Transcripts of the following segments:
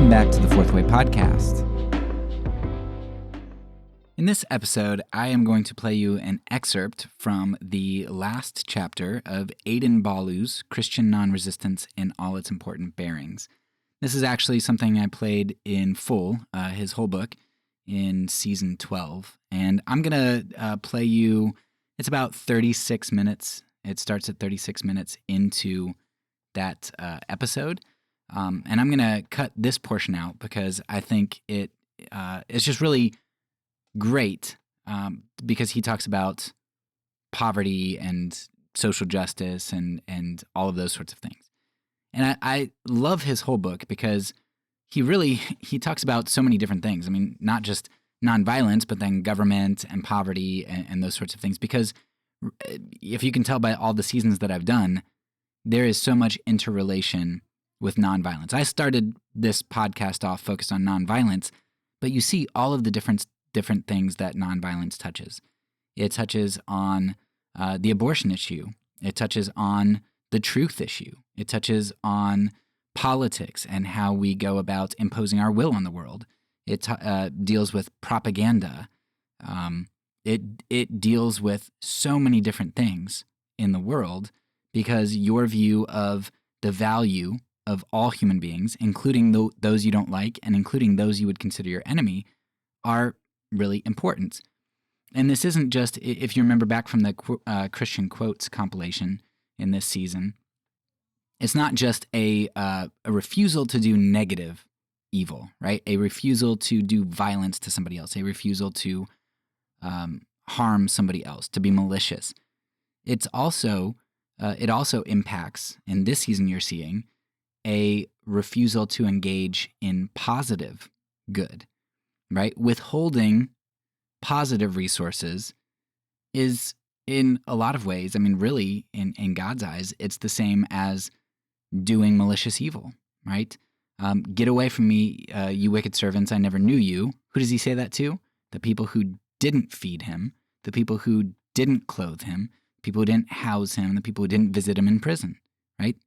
Welcome back to the Fourth Way Podcast. In this episode, I am going to play you an excerpt from the last chapter of Adin Ballou's Christian Non-Resistance in All Its Important Bearings. This is actually something I played in full, his whole book, in season 12. And I'm going to play you, it's about 36 minutes. It starts at 36 minutes into that episode. And I'm going to cut this portion out because I think it's just really great because he talks about poverty and social justice and all of those sorts of things. And I love his whole book because he talks about so many different things. I mean, not just nonviolence, but then government and poverty and those sorts of things. Because if you can tell by all the seasons that I've done, there is so much interrelation with nonviolence. I started this podcast off focused on nonviolence, but you see all of the different things that nonviolence touches. It touches on the abortion issue. It touches on the truth issue. It touches on politics and how we go about imposing our will on the world. It deals with propaganda. It deals with so many different things in the world because your view of the value of all human beings, including those you don't like and including those you would consider your enemy, are really important. And this isn't just, if you remember back from the Christian Quotes compilation in this season, it's not just a refusal to do negative evil, right? A refusal to do violence to somebody else, a refusal to harm somebody else, to be malicious. It also impacts, in this season you're seeing, a refusal to engage in positive good, right? Withholding positive resources is, in a lot of ways, I mean, really, in God's eyes, it's the same as doing malicious evil, right? Get away from me, you wicked servants, I never knew you. Who does he say that to? The people who didn't feed him, the people who didn't clothe him, the people who didn't house him, the people who didn't visit him in prison, right?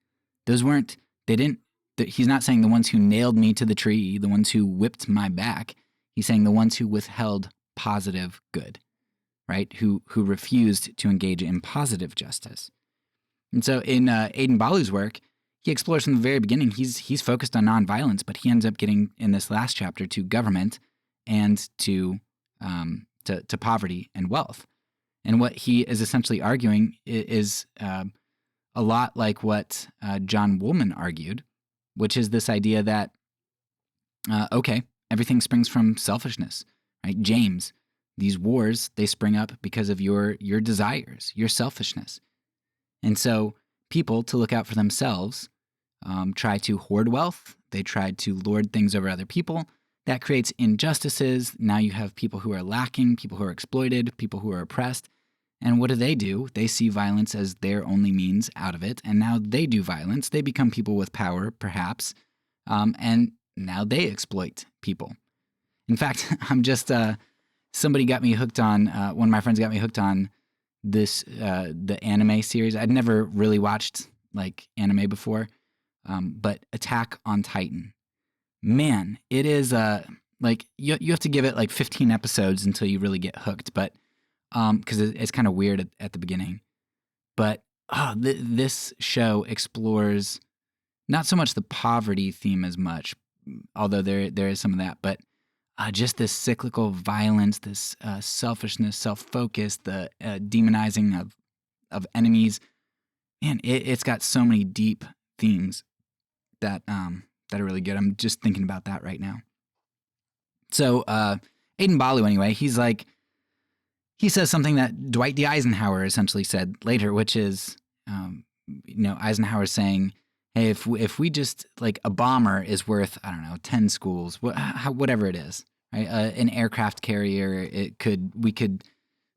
He's not saying the ones who nailed me to the tree, the ones who whipped my back. He's saying the ones who withheld positive good, right? Who refused to engage in positive justice. And so in Adin Ballou's work, he explores from the very beginning, he's focused on nonviolence, but he ends up getting, in this last chapter, to government and to poverty and wealth. And what he is essentially arguing is a lot like what John Woolman argued, which is this idea that, everything springs from selfishness, right? James, these wars, they spring up because of your desires, your selfishness. And so people, to look out for themselves, try to hoard wealth. They try to lord things over other people. That creates injustices. Now you have people who are lacking, people who are exploited, people who are oppressed. And what do? They see violence as their only means out of it. And now they do violence. They become people with power, perhaps. And now they exploit people. In fact, somebody got me hooked on, one of my friends got me hooked on this, the anime series. I'd never really watched anime before, but Attack on Titan. Man, it is, you have to give it 15 episodes until you really get hooked, but because it's kind of weird at the beginning. But this show explores not so much the poverty theme as much, although there is some of that, but just this cyclical violence, this selfishness, self-focus, the demonizing of enemies. Man, it's got so many deep themes that are really good. I'm just thinking about that right now. So Adin Ballou, anyway, he says something that Dwight D. Eisenhower essentially said later, which is, Eisenhower saying, hey, if we just, a bomber is worth, 10 schools, whatever it is, right? An aircraft carrier, we could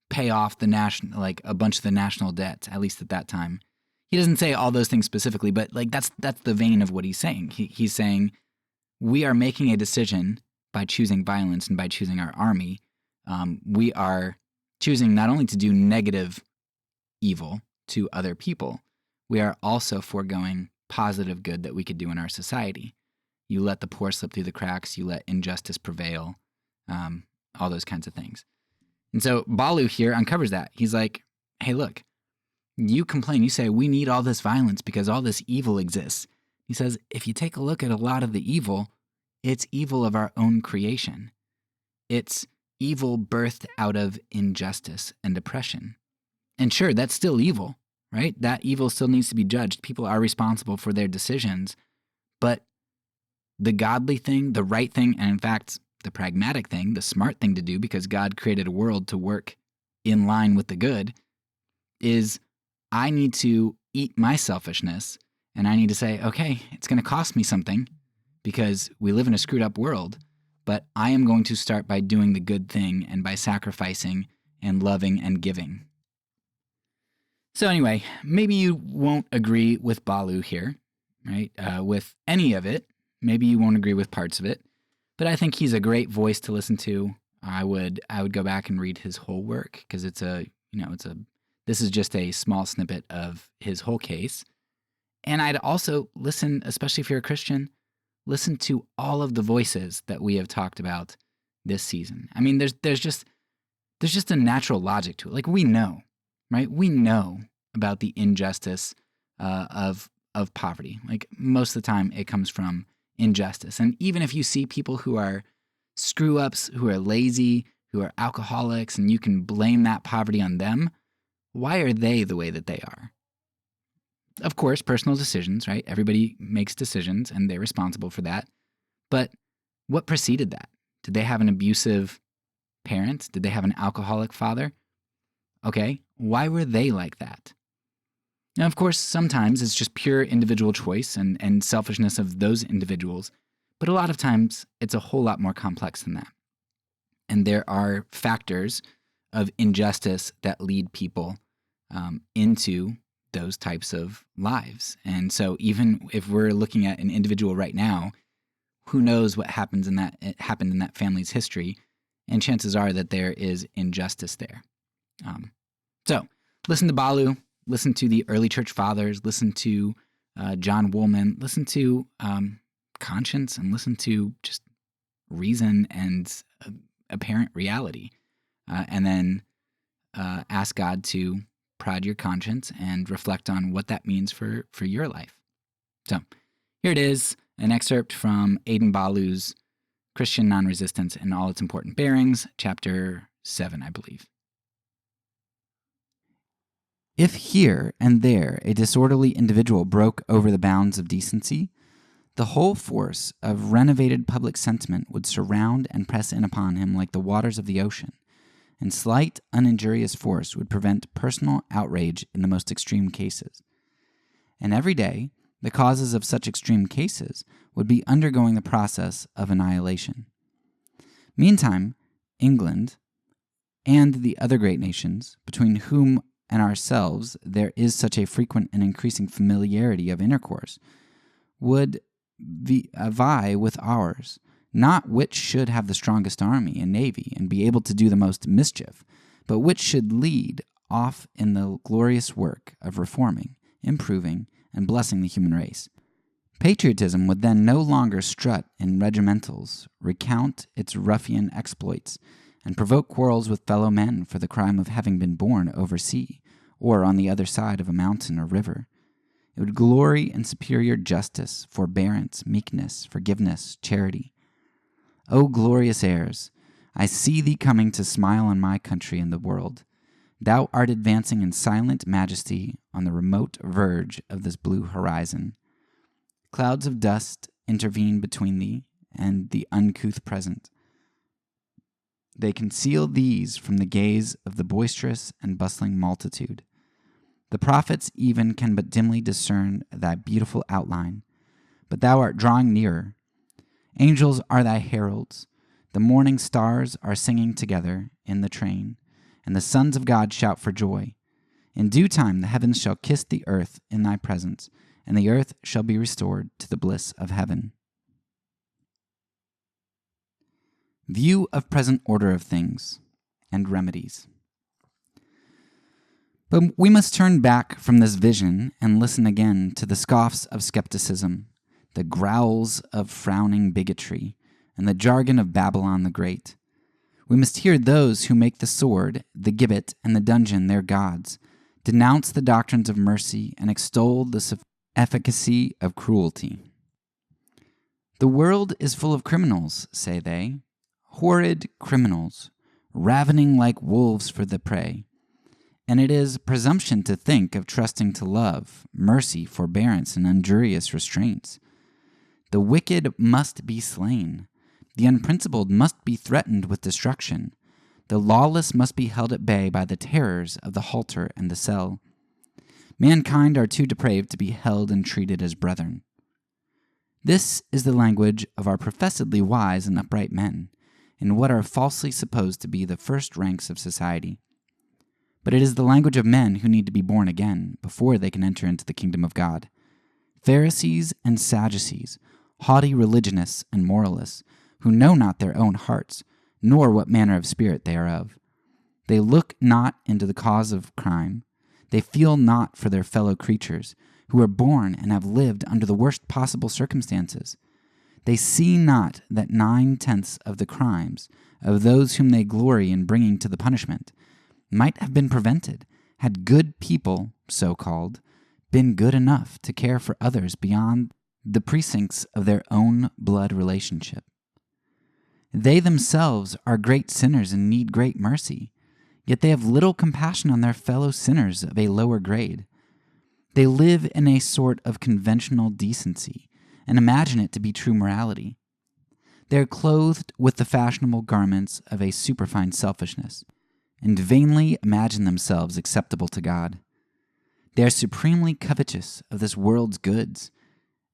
pay off the national, a bunch of the national debt, at least at that time. He doesn't say all those things specifically, but that's the vein of what he's saying. He's saying we are making a decision by choosing violence and by choosing our army. We are choosing not only to do negative evil to other people, we are also foregoing positive good that we could do in our society. You let the poor slip through the cracks. You let injustice prevail. All those kinds of things. And so Ballou here uncovers that. He's like, hey, look, you complain. You say, we need all this violence because all this evil exists. He says, if you take a look at a lot of the evil, it's evil of our own creation. It's evil birthed out of injustice and oppression. And sure, that's still evil, right? That evil still needs to be judged. People are responsible for their decisions. But the godly thing, the right thing, and in fact, the pragmatic thing, the smart thing to do, because God created a world to work in line with the good, is I need to eat my selfishness, and I need to say, okay, it's going to cost me something because we live in a screwed up world, but I am going to start by doing the good thing and by sacrificing and loving and giving. So anyway, maybe you won't agree with Ballou here, right? With any of it. Maybe you won't agree with parts of it, but I think he's a great voice to listen to. I would go back and read his whole work because this is just a small snippet of his whole case. And I'd also listen, especially if you're a Christian, listen to all of the voices that we have talked about this season. I mean, there's just a natural logic to it. Like, we know, right? We know about the injustice of poverty. Like, most of the time it comes from injustice. And even if you see people who are screw-ups, who are lazy, who are alcoholics, and you can blame that poverty on them, why are they the way that they are? Of course, personal decisions, right? Everybody makes decisions and they're responsible for that. But what preceded that? Did they have an abusive parent? Did they have an alcoholic father? Okay, why were they like that? Now, of course, sometimes it's just pure individual choice and selfishness of those individuals, but a lot of times it's a whole lot more complex than that. And there are factors of injustice that lead people into those types of lives. And so even if we're looking at an individual right now, who knows what happened in that family's history, and chances are that there is injustice there. So listen to Ballou. Listen to the early church fathers, listen to John Woolman, listen to conscience, and listen to just reason and apparent reality. And then ask God to prod your conscience and reflect on what that means for your life. So here it is, an excerpt from Adin Ballou's Christian Non-Resistance and All Its Important Bearings, chapter 7, I believe. If here and there a disorderly individual broke over the bounds of decency, the whole force of renovated public sentiment would surround and press in upon him like the waters of the ocean, and slight, uninjurious force would prevent personal outrage in the most extreme cases. And every day, the causes of such extreme cases would be undergoing the process of annihilation. Meantime, England and the other great nations, between whom and ourselves there is such a frequent and increasing familiarity of intercourse, would vie with ours, not which should have the strongest army and navy and be able to do the most mischief, but which should lead off in the glorious work of reforming, improving, and blessing the human race. Patriotism would then no longer strut in regimentals, recount its ruffian exploits, and provoke quarrels with fellow men for the crime of having been born over sea, or on the other side of a mountain or river. It would glory in superior justice, forbearance, meekness, forgiveness, charity. O glorious heirs, I see thee coming to smile on my country and the world. Thou art advancing in silent majesty on the remote verge of this blue horizon. Clouds of dust intervene between thee and the uncouth present. They conceal these from the gaze of the boisterous and bustling multitude. The prophets even can but dimly discern thy beautiful outline, but thou art drawing nearer. Angels are thy heralds. The morning stars are singing together in the train, and the sons of God shout for joy. In due time the heavens shall kiss the earth in thy presence, and the earth shall be restored to the bliss of heaven. View of present order of things and remedies. But we must turn back from this vision and listen again to the scoffs of skepticism, the growls of frowning bigotry, and the jargon of Babylon the Great. We must hear those who make the sword, the gibbet, and the dungeon their gods, denounce the doctrines of mercy, and extol the efficacy of cruelty. The world is full of criminals, say they, horrid criminals, ravening like wolves for the prey. And it is presumption to think of trusting to love, mercy, forbearance, and injurious restraints. The wicked must be slain. The unprincipled must be threatened with destruction. The lawless must be held at bay by the terrors of the halter and the cell. Mankind are too depraved to be held and treated as brethren. This is the language of our professedly wise and upright men, in what are falsely supposed to be the first ranks of society. But it is the language of men who need to be born again before they can enter into the kingdom of God. Pharisees and Sadducees, haughty religionists and moralists, who know not their own hearts, nor what manner of spirit they are of. They look not into the cause of crime. They feel not for their fellow creatures, who are born and have lived under the worst possible circumstances. They see not that 9/10 of the crimes of those whom they glory in bringing to the punishment might have been prevented had good people, so-called, been good enough to care for others beyond the precincts of their own blood relationship. They themselves are great sinners and need great mercy, yet they have little compassion on their fellow sinners of a lower grade. They live in a sort of conventional decency and imagine it to be true morality. They are clothed with the fashionable garments of a superfine selfishness, and vainly imagine themselves acceptable to God. They are supremely covetous of this world's goods,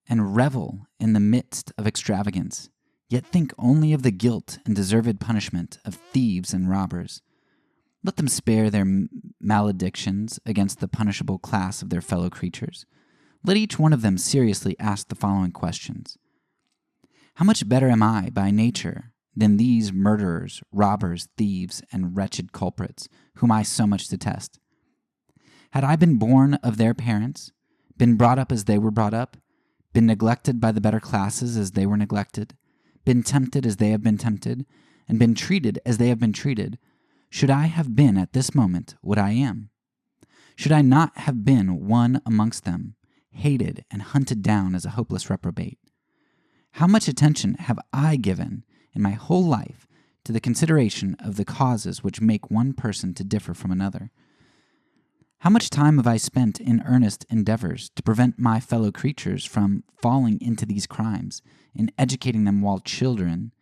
and revel in the midst of extravagance, yet think only of the guilt and deserved punishment of thieves and robbers. Let them spare their maledictions against the punishable class of their fellow creatures. Let each one of them seriously ask the following questions. How much better am I by nature than these murderers, robbers, thieves, and wretched culprits, whom I so much detest? Had I been born of their parents, been brought up as they were brought up, been neglected by the better classes as they were neglected, been tempted as they have been tempted, and been treated as they have been treated, should I have been at this moment what I am? Should I not have been one amongst them, hated and hunted down as a hopeless reprobate? How much attention have I given in my whole life to the consideration of the causes which make one person to differ from another? How much time have I spent in earnest endeavors to prevent my fellow creatures from falling into these crimes, in educating them while children,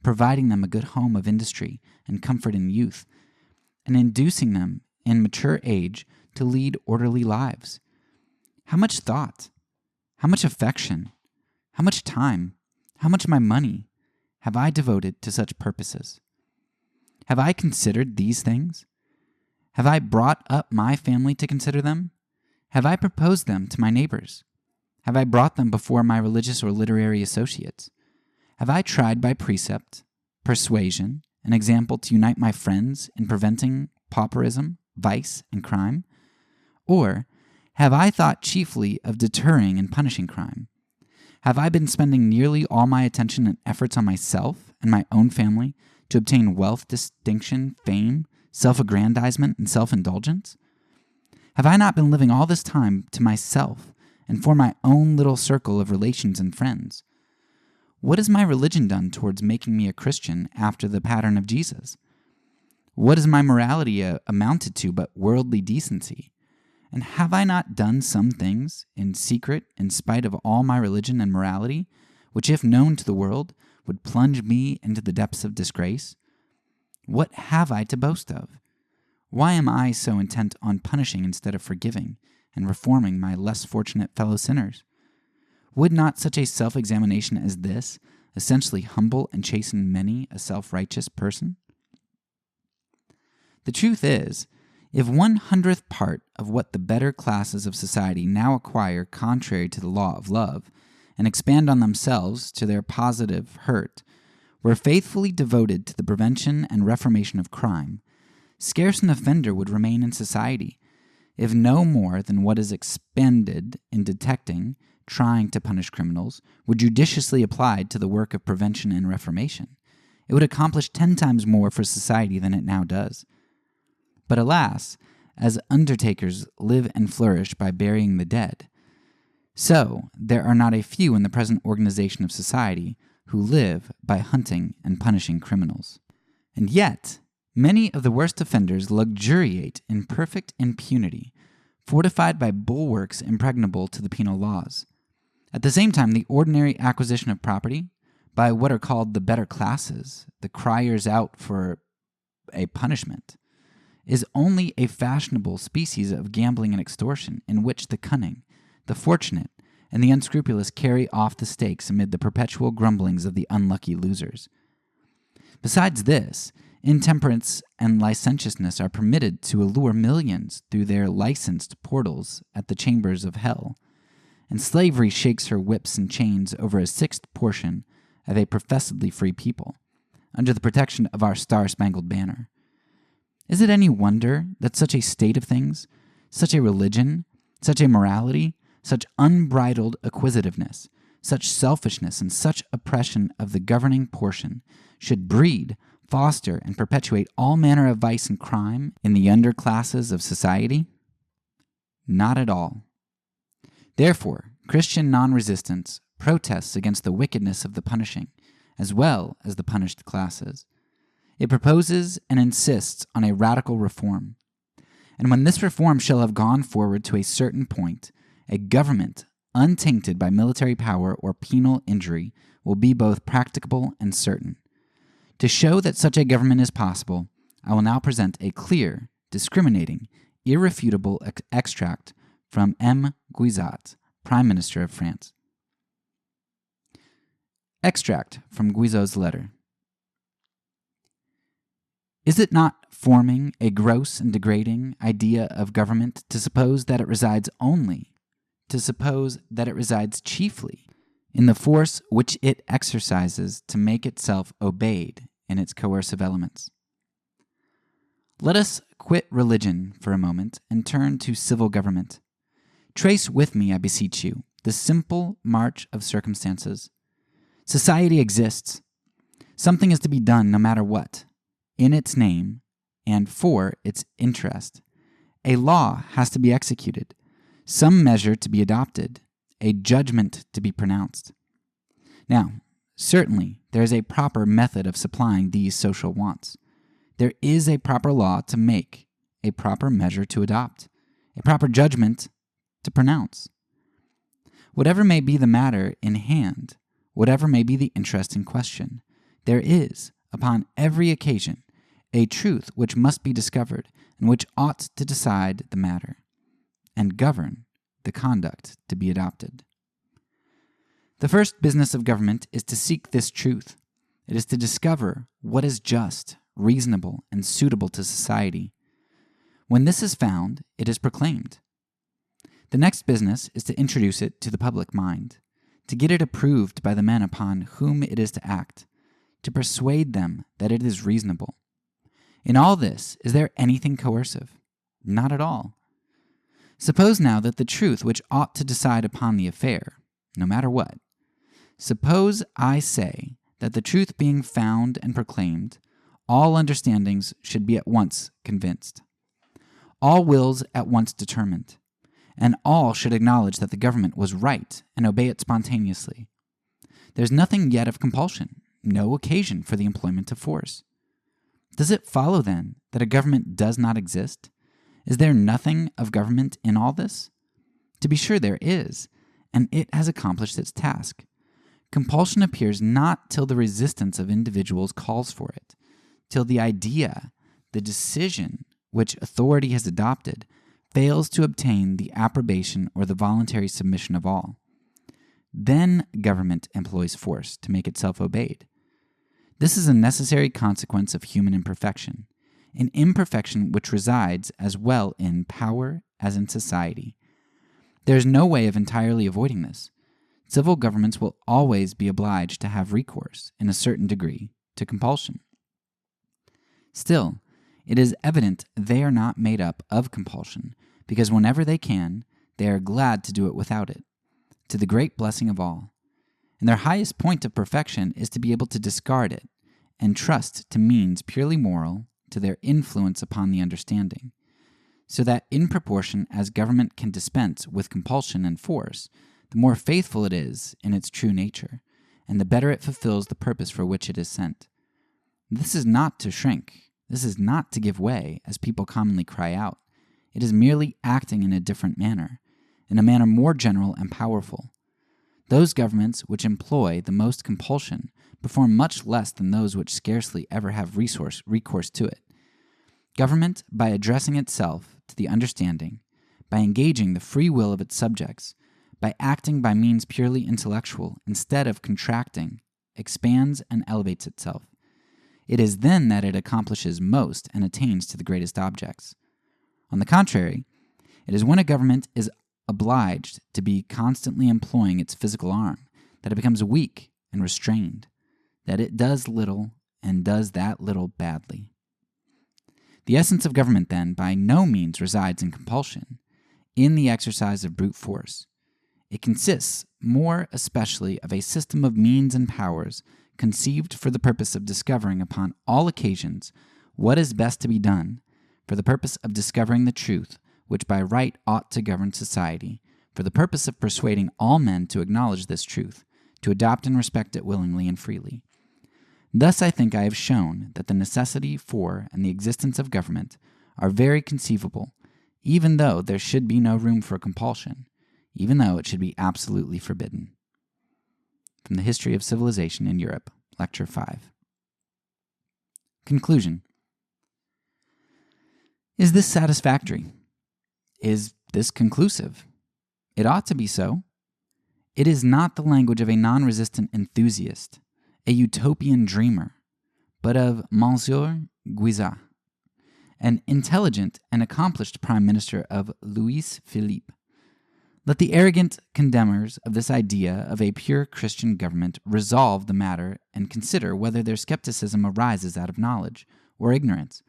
providing them a good home of industry and comfort in youth, and inducing them in mature age to lead orderly lives? How much thought, how much affection, how much time, how much of my money have I devoted to such purposes? Have I considered these things? Have I brought up my family to consider them? Have I proposed them to my neighbors? Have I brought them before my religious or literary associates? Have I tried by precept, persuasion, and example to unite my friends in preventing pauperism, vice, and crime? Or have I thought chiefly of deterring and punishing crime? Have I been spending nearly all my attention and efforts on myself and my own family to obtain wealth, distinction, fame, self-aggrandizement, and self-indulgence? Have I not been living all this time to myself and for my own little circle of relations and friends? What has my religion done towards making me a Christian after the pattern of Jesus? What has my morality amounted to but worldly decency? And have I not done some things in secret in spite of all my religion and morality, which if known to the world would plunge me into the depths of disgrace? What have I to boast of? Why am I so intent on punishing instead of forgiving and reforming my less fortunate fellow sinners? Would not such a self-examination as this essentially humble and chasten many a self-righteous person? The truth is, if 1/100th part of what the better classes of society now acquire contrary to the law of love, and expand on themselves to their positive hurt, were faithfully devoted to the prevention and reformation of crime, scarce an offender would remain in society, if no more than what is expended in detecting, trying to punish criminals were judiciously applied to the work of prevention and reformation, it would accomplish 10 times more for society than it now does. But alas, as undertakers live and flourish by burying the dead, so there are not a few in the present organization of society who live by hunting and punishing criminals. And yet, many of the worst offenders luxuriate in perfect impunity, fortified by bulwarks impregnable to the penal laws. At the same time, the ordinary acquisition of property by what are called the better classes, the criers out for a punishment, is only a fashionable species of gambling and extortion in which the cunning, the fortunate, and the unscrupulous carry off the stakes amid the perpetual grumblings of the unlucky losers. Besides this, intemperance and licentiousness are permitted to allure millions through their licensed portals at the chambers of hell, and slavery shakes her whips and chains over a sixth portion of a professedly free people, under the protection of our star-spangled banner. Is it any wonder that such a state of things, such a religion, such a morality, such unbridled acquisitiveness, such selfishness, and such oppression of the governing portion should breed, foster, and perpetuate all manner of vice and crime in the under classes of society? Not at all. Therefore, Christian non-resistance protests against the wickedness of the punishing, as well as the punished classes. It proposes and insists on a radical reform. And when this reform shall have gone forward to a certain point, a government untainted by military power or penal injury will be both practicable and certain. To show that such a government is possible, I will now present a clear, discriminating, irrefutable extract from M. Guizot, Prime Minister of France. Extract from Guizot's letter. Is it not forming a gross and degrading idea of government to suppose that it resides chiefly in the force which it exercises to make itself obeyed in its coercive elements? Let us quit religion for a moment and turn to civil government. Trace with me, I beseech you, the simple march of circumstances. Society exists. Something is to be done no matter what, in its name and for its interest. A law has to be executed, some measure to be adopted, a judgment to be pronounced. Now, certainly, there is a proper method of supplying these social wants. There is a proper law to make, a proper measure to adopt, a proper judgment to pronounce. Whatever may be the matter in hand, whatever may be the interest in question, there is, upon every occasion, a truth which must be discovered and which ought to decide the matter and govern the conduct to be adopted. The first business of government is to seek this truth. It is to discover what is just, reasonable, and suitable to society. When this is found, it is proclaimed. The next business is to introduce it to the public mind, to get it approved by the men upon whom it is to act, to persuade them that it is reasonable. In all this, is there anything coercive? Not at all. Suppose now that the truth which ought to decide upon the affair, no matter what, suppose I say that the truth being found and proclaimed, all understandings should be at once convinced, all wills at once determined, and all should acknowledge that the government was right and obey it spontaneously. There's nothing yet of compulsion, no occasion for the employment of force. Does it follow, then, that a government does not exist? Is there nothing of government in all this? To be sure there is, and it has accomplished its task. Compulsion appears not till the resistance of individuals calls for it, till the idea, the decision which authority has adopted, fails to obtain the approbation or the voluntary submission of all. Then government employs force to make itself obeyed. This is a necessary consequence of human imperfection, an imperfection which resides as well in power as in society. There is no way of entirely avoiding this. Civil governments will always be obliged to have recourse, in a certain degree, to compulsion. Still, it is evident they are not made up of compulsion, because whenever they can, they are glad to do it without it. to the great blessing of all. And their highest point of perfection is to be able to discard it and trust to means purely moral to their influence upon the understanding, so that in proportion as government can dispense with compulsion and force, the more faithful it is in its true nature, and the better it fulfills the purpose for which it is sent. This is not to shrink. This is not to give way, as people commonly cry out. It is merely acting in a different manner, in a manner more general and powerful. Those governments which employ the most compulsion perform much less than those which scarcely ever have recourse to it. Government, by addressing itself to the understanding, by engaging the free will of its subjects, by acting by means purely intellectual instead of contracting, expands and elevates itself. It is then that it accomplishes most and attains to the greatest objects. On the contrary, it is when a government is obliged to be constantly employing its physical arm that it becomes weak and restrained, that it does little and does that little badly. The essence of government, then, by no means resides in compulsion, in the exercise of brute force. It consists more especially of a system of means and powers conceived for the purpose of discovering upon all occasions what is best to be done, for the purpose of discovering the truth which by right ought to govern society, for the purpose of persuading all men to acknowledge this truth, to adopt and respect it willingly and freely. Thus I think I have shown that the necessity for and the existence of government are very conceivable, even though there should be no room for compulsion, even though it should be absolutely forbidden. From the History of Civilization in Europe, Lecture 5. Conclusion. Is this satisfactory? Is this conclusive? It ought to be so. It is not the language of a non-resistant enthusiast, a utopian dreamer, but of Monsieur Guizot, an intelligent and accomplished prime minister of Louis Philippe. Let the arrogant condemners of this idea of a pure Christian government resolve the matter and consider whether their skepticism arises out of knowledge or ignorance.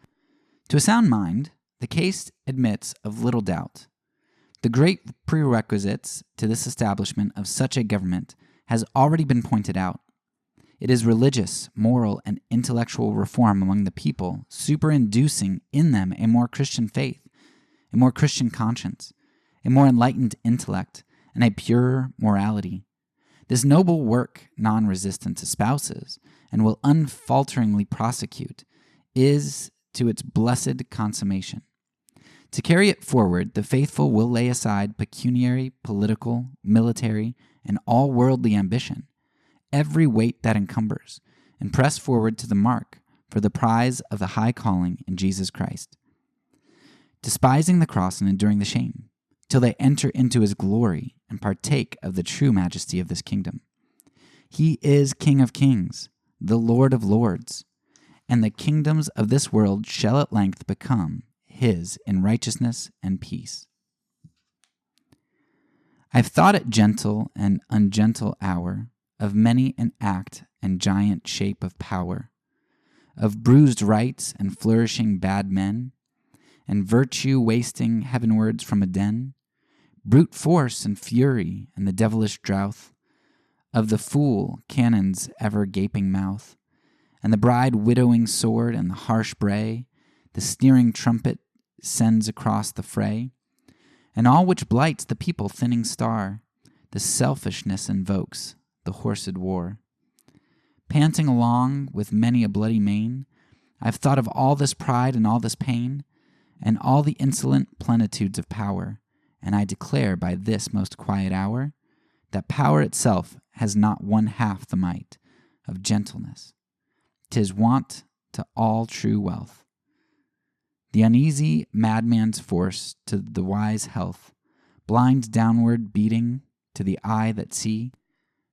To a sound mind, the case admits of little doubt. The great prerequisites to this establishment of such a government has already been pointed out. It is religious, moral, and intellectual reform among the people, superinducing in them a more Christian faith, a more Christian conscience, a more enlightened intellect, and a purer morality. This noble work non-resistance espouses, and will unfalteringly prosecute, is to its blessed consummation. To carry it forward, the faithful will lay aside pecuniary, political, military, and all worldly ambition, every weight that encumbers, and press forward to the mark for the prize of the high calling in Jesus Christ, despising the cross and enduring the shame, till they enter into his glory and partake of the true majesty of this kingdom. He is King of kings, the Lord of lords, and the kingdoms of this world shall at length become his in righteousness and peace. I've thought it gentle and ungentle hour, of many an act and giant shape of power, of bruised rights and flourishing bad men, and virtue wasting heavenwards from a den, brute force and fury and the devilish drouth, of the fool cannon's ever gaping mouth, and the bride widowing sword and the harsh bray, the sneering trumpet sends across the fray, and all which blights the people thinning star, the selfishness invokes, the horsed war. Panting along with many a bloody mane, I've thought of all this pride and all this pain, and all the insolent plenitudes of power, and I declare by this most quiet hour, that power itself has not one half the might of gentleness. 'Tis want to all true wealth. The uneasy madman's force to the wise health, blind downward beating to the eye that see,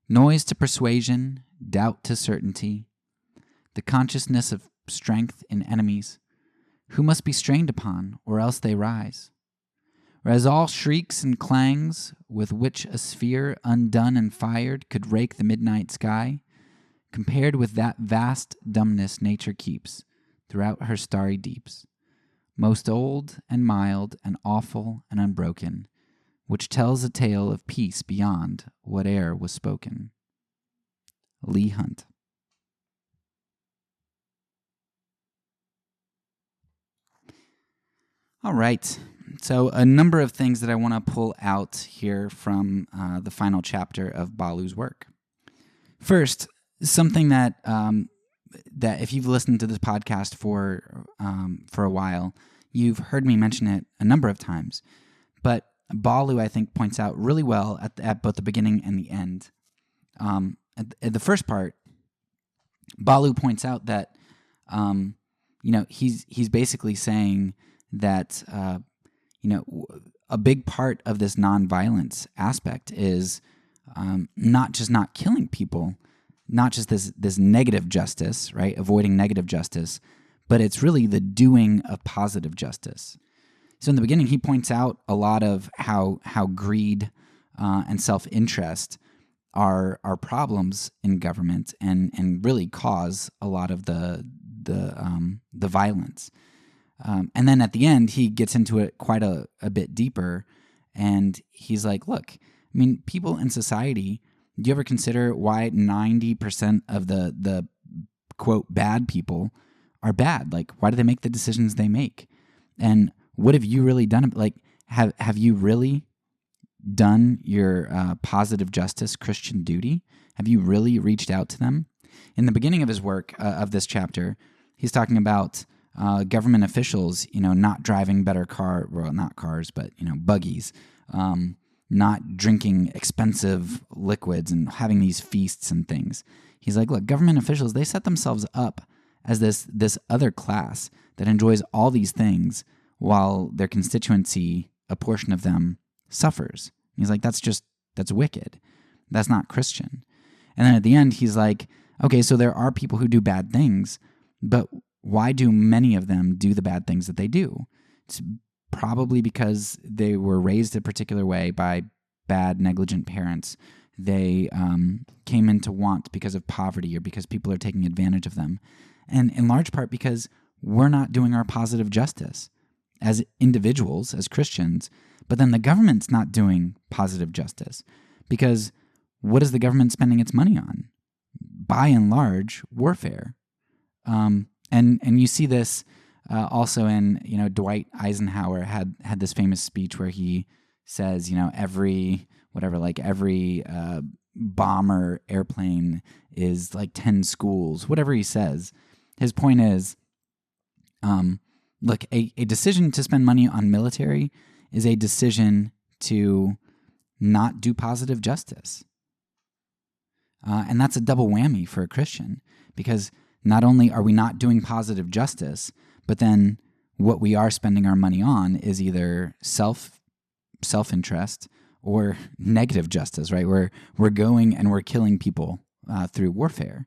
noise to persuasion, doubt to certainty, the consciousness of strength in enemies, who must be strained upon, or else they rise. Whereas all shrieks and clangs with which a sphere undone and fired could rake the midnight sky, compared with that vast dumbness nature keeps throughout her starry deeps, most old and mild and awful and unbroken, which tells a tale of peace beyond whate'er was spoken. Leigh Hunt. All right. So a number of things that I want to pull out here from the final chapter of Ballou's work. First, something that if you've listened to this podcast for a while, you've heard me mention it a number of times. But Ballou, I think, points out really well at both the beginning and the end. At the first part, Ballou points out that he's basically saying that a big part of this nonviolence aspect is not just not killing people, not just this negative justice, right? Avoiding negative justice, but it's really the doing of positive justice. So in the beginning, he points out a lot of how greed and self-interest are problems in government and really cause a lot of the violence. And then at the end, he gets into it quite a bit deeper, and he's like, look, I mean, people in society, do you ever consider why 90% of the quote bad people are bad? Like, why do they make the decisions they make? And what have you really done? Like, have you really done your positive justice Christian duty? Have you really reached out to them? In the beginning of his work of this chapter, he's talking about government officials, not driving better not cars, but buggies, not drinking expensive liquids and having these feasts and things. He's like, look, government officials, they set themselves up as this other class that enjoys all these things while their constituency, a portion of them, suffers. He's like, that's wicked. That's not Christian. And then at the end, he's like, okay, so there are people who do bad things, but why do many of them do the bad things that they do? It's probably because they were raised a particular way by bad, negligent parents. They came into want because of poverty or because people are taking advantage of them. And in large part because we're not doing our positive justice as individuals, as Christians, but then the government's not doing positive justice because what is the government spending its money on? By and large, warfare. And you see this also in, Dwight Eisenhower had this famous speech where he says, every bomber airplane is like 10 schools, whatever he says. His point is, look, a decision to spend money on military is a decision to not do positive justice. And that's a double whammy for a Christian, because not only are we not doing positive justice, but then what we are spending our money on is either self-interest or negative justice, right? We're going and we're killing people through warfare.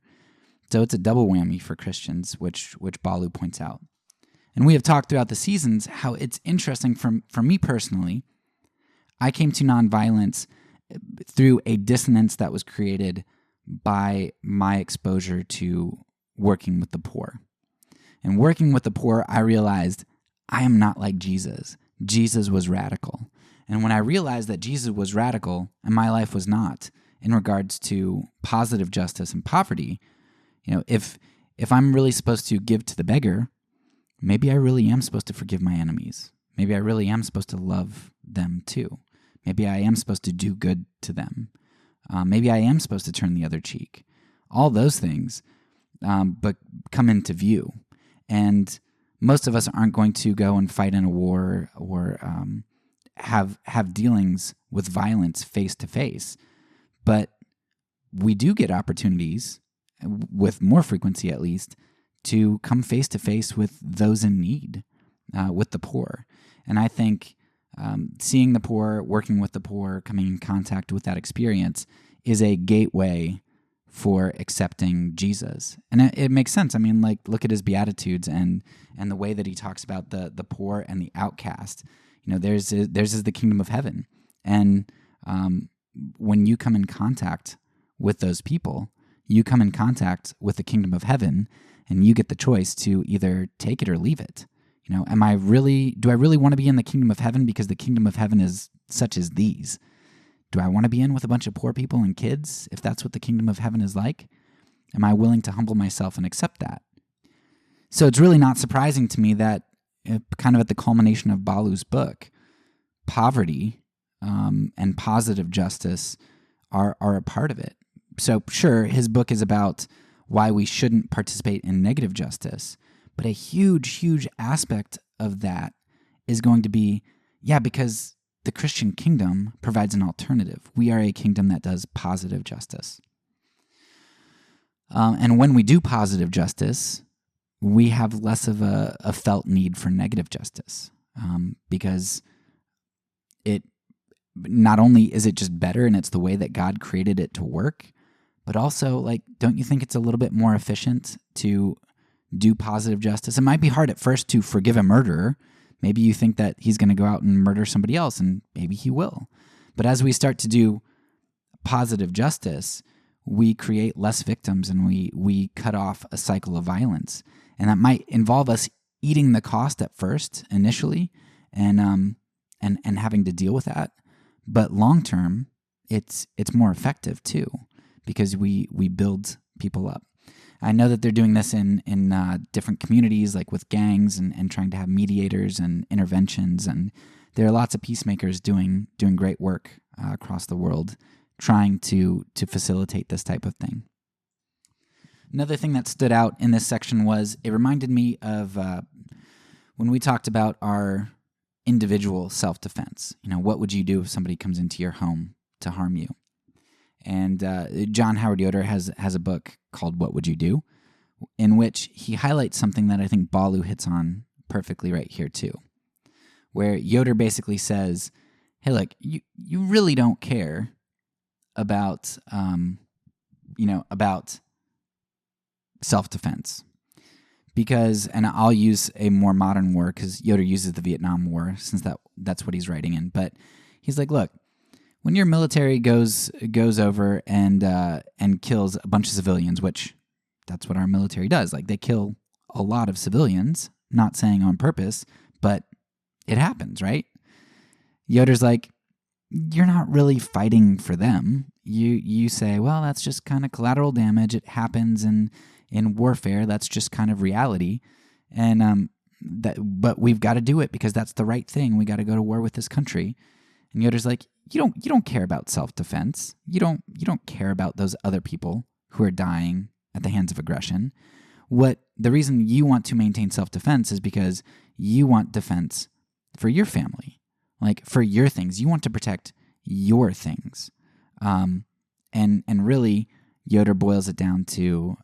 So it's a double whammy for Christians, which Ballou points out. And we have talked throughout the seasons how it's interesting for me personally. I came to nonviolence through a dissonance that was created by my exposure to working with the poor. And working with the poor, I realized I am not like Jesus. Jesus was radical. And when I realized that Jesus was radical and my life was not, in regards to positive justice and poverty, if I'm really supposed to give to the beggar, maybe I really am supposed to forgive my enemies. Maybe I really am supposed to love them too. Maybe I am supposed to do good to them. Maybe I am supposed to turn the other cheek. All those things but come into view. And most of us aren't going to go and fight in a war or have dealings with violence face to face. But we do get opportunities, with more frequency at least, to come face to face with those in need, with the poor. And I think seeing the poor, working with the poor, coming in contact with that experience is a gateway for accepting Jesus. And it makes sense. I mean, like, look at his Beatitudes and the way that he talks about the poor and the outcast. Theirs is the kingdom of heaven. And when you come in contact with those people, you come in contact with the kingdom of heaven, and you get the choice to either take it or leave it. Do I really want to be in the kingdom of heaven because the kingdom of heaven is such as these. Do I want to be in with a bunch of poor people and kids if that's what the kingdom of heaven is like? Am I willing to humble myself and accept that? So it's really not surprising to me that kind of at the culmination of Ballou's book, poverty and positive justice are a part of it. So sure, his book is about why we shouldn't participate in negative justice, but a huge, huge aspect of that is going to be, because the Christian kingdom provides an alternative. We are a kingdom that does positive justice. And when we do positive justice, we have less of a felt need for negative justice, because it not only is it just better and it's the way that God created it to work, but also, like, don't you think it's a little bit more efficient to do positive justice? It might be hard at first to forgive a murderer. Maybe you think that he's going to go out and murder somebody else, and maybe he will. But as we start to do positive justice, we create less victims and we cut off a cycle of violence. And that might involve us eating the cost at first, initially, and having to deal with that. But long term, it's more effective too, because we build people up. I know that they're doing this in different communities, like with gangs and trying to have mediators and interventions. And there are lots of peacemakers doing great work across the world, trying to facilitate this type of thing. Another thing that stood out in this section was it reminded me of when we talked about our individual self-defense. What would you do if somebody comes into your home to harm you? And John Howard Yoder has a book called What Would You Do?, in which he highlights something that I think Ballou hits on perfectly right here too, where Yoder basically says, hey, look, you really don't care about, about self-defense. Because, and I'll use a more modern war because Yoder uses the Vietnam War since that's what he's writing in. But he's like, look, when your military goes over and kills a bunch of civilians, which that's what our military does. Like, they kill a lot of civilians, not saying on purpose, but it happens, right? Yoder's like, you're not really fighting for them. You say, well, that's just kind of collateral damage. It happens in warfare. That's just kind of reality. And but we've got to do it because that's the right thing. We got to go to war with this country. And Yoder's like, you don't care about self-defense. You don't care about those other people who are dying at the hands of aggression. The reason you want to maintain self-defense is because you want defense for your family, like for your things. You want to protect your things. And really, Yoder boils it down to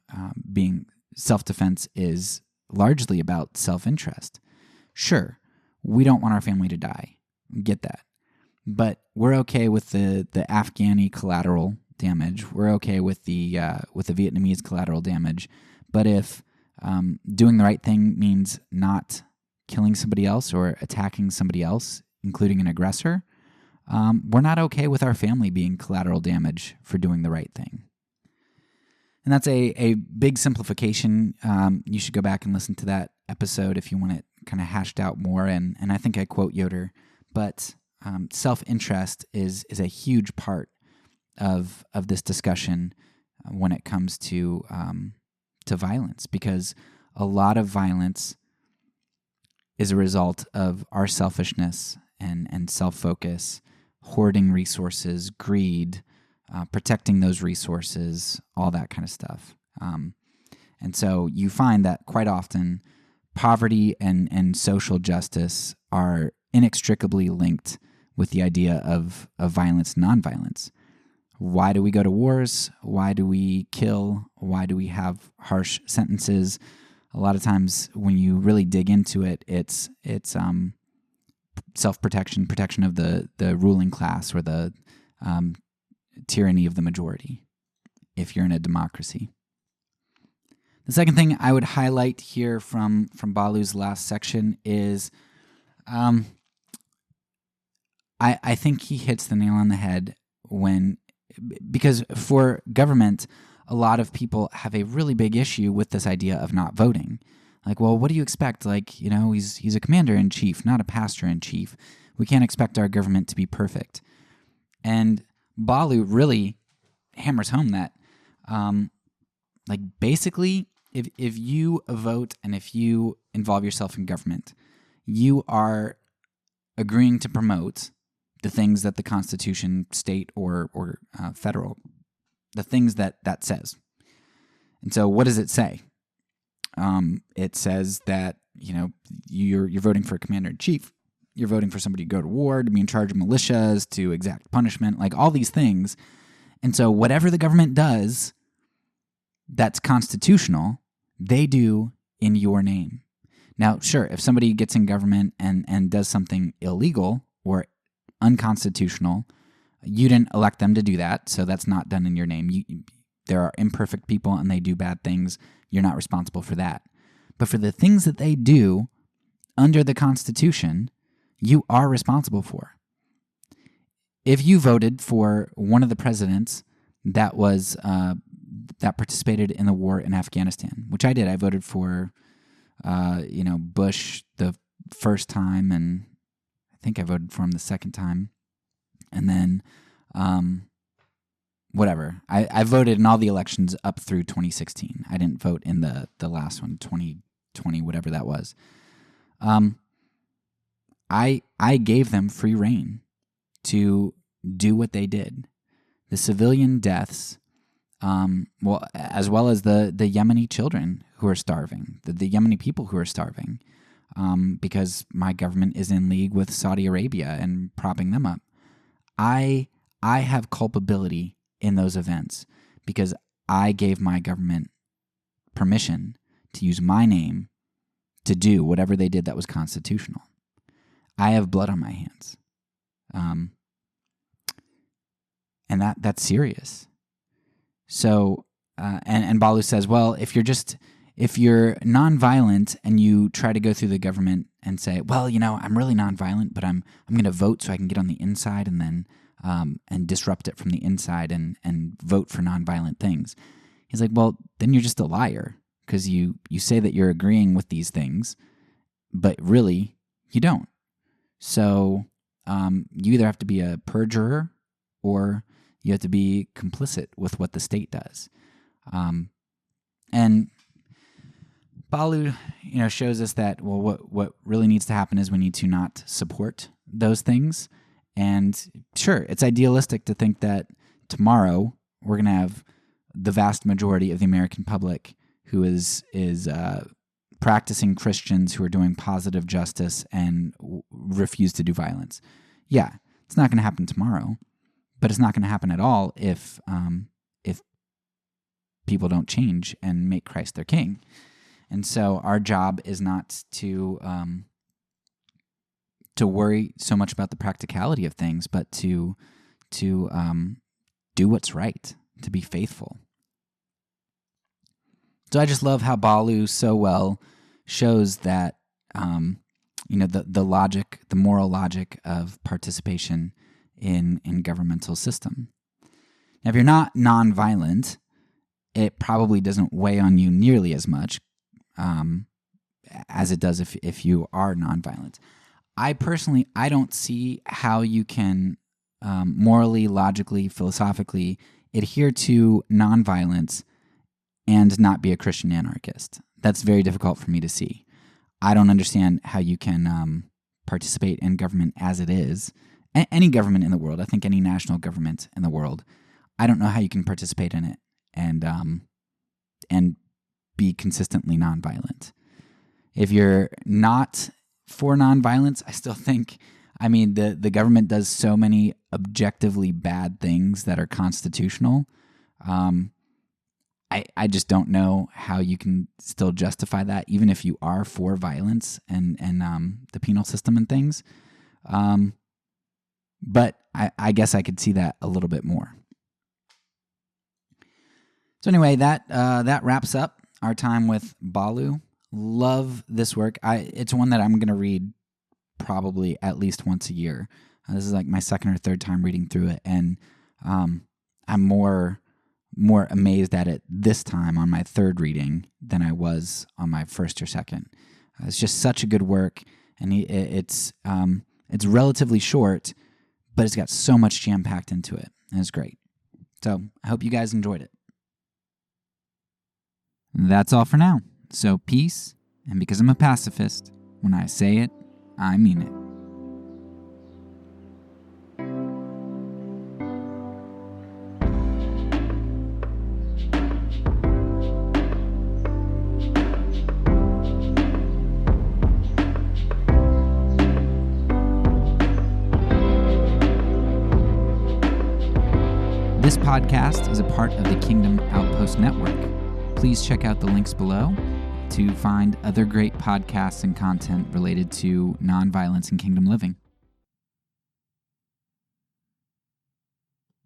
being self-defense is largely about self-interest. Sure, we don't want our family to die. Get that. But we're okay with the Afghani collateral damage. We're okay with the Vietnamese collateral damage. But if doing the right thing means not killing somebody else or attacking somebody else, including an aggressor, we're not okay with our family being collateral damage for doing the right thing. And that's a big simplification. You should go back and listen to that episode if you want it kind of hashed out more. And I think I quote Yoder, but self-interest is a huge part of this discussion when it comes to violence, because a lot of violence is a result of our selfishness and self-focus, hoarding resources, greed, protecting those resources, all that kind of stuff. And so you find that quite often poverty and social justice are inextricably linked with the idea of violence, nonviolence. Why do we go to wars? Why do we kill? Why do we have harsh sentences? A lot of times when you really dig into it, it's self-protection, protection of the ruling class or the tyranny of the majority, if you're in a democracy. The second thing I would highlight here from Ballou's last section is I think he hits the nail on the head because for government, a lot of people have a really big issue with this idea of not voting. Like, well, what do you expect? Like, he's a commander-in-chief, not a pastor-in-chief. We can't expect our government to be perfect. And Ballou really hammers home that, basically, if you vote and if you involve yourself in government, you are agreeing to promote the things that the Constitution, state or federal, the things that says. And so, what does it say? It says that you're voting for a commander-in-chief. You're voting for somebody to go to war, to be in charge of militias, to exact punishment, like all these things. And so, whatever the government does that's constitutional, they do in your name. Now, sure, if somebody gets in government and does something illegal or unconstitutional, you didn't elect them to do that, so that's not done in your name. There are imperfect people and they do bad things. You're not responsible for that. But for the things that they do under the Constitution, you are responsible for. If you voted for one of the presidents that was that participated in the war in Afghanistan, which I did, I voted for Bush the first time, and I think I voted for him the second time, and then whatever. I voted in all the elections up through 2016. I didn't vote in the last one, 2020, whatever that was. I gave them free rein to do what they did. The civilian deaths, as well as the Yemeni children who are starving, the Yemeni people who are starving, because my government is in league with Saudi Arabia and propping them up. I have culpability in those events because I gave my government permission to use my name to do whatever they did that was constitutional. I have blood on my hands. And that's serious. So, and Ballou says, well, if you're nonviolent and you try to go through the government and say, well, I'm really nonviolent, but I'm going to vote so I can get on the inside and then and disrupt it from the inside and vote for nonviolent things. He's like, well, then you're just a liar because you say that you're agreeing with these things, but really you don't. So you either have to be a perjurer or you have to be complicit with what the state does. And Ballou, shows us that, well, what really needs to happen is we need to not support those things. And sure, it's idealistic to think that tomorrow we're going to have the vast majority of the American public who is practicing Christians who are doing positive justice and refuse to do violence. Yeah, it's not going to happen tomorrow, but it's not going to happen at all if people don't change and make Christ their king. And so our job is not to worry so much about the practicality of things, but to do what's right, to be faithful. So I just love how Ballou so well shows that the logic, the moral logic of participation in governmental system. Now, if you're not nonviolent, it probably doesn't weigh on you nearly as much as it does if you are nonviolent. I don't see how you can morally, logically, philosophically adhere to nonviolence and not be a Christian anarchist. That's very difficult for me to see. I don't understand how you can participate in government as it is. Any government in the world, I think any national government in the world, I don't know how you can participate in it and be consistently nonviolent. If you're not for nonviolence, I still think, the government does so many objectively bad things that are constitutional. I just don't know how you can still justify that, even if you are for violence and the penal system and things. But I guess I could see that a little bit more. So anyway, that wraps up our time with Ballou. Love this work. It's one that I'm going to read probably at least once a year. This is like my second or third time reading through it, and I'm more amazed at it this time on my third reading than I was on my first or second. It's just such a good work, and it's It's relatively short, but it's got so much jam-packed into it, and it's great. So I hope you guys enjoyed it. That's all for now. So peace, and because I'm a pacifist, when I say it, I mean it. This podcast is a part of the Kingdom Outpost Network. Please check out the links below to find other great podcasts and content related to nonviolence and kingdom living.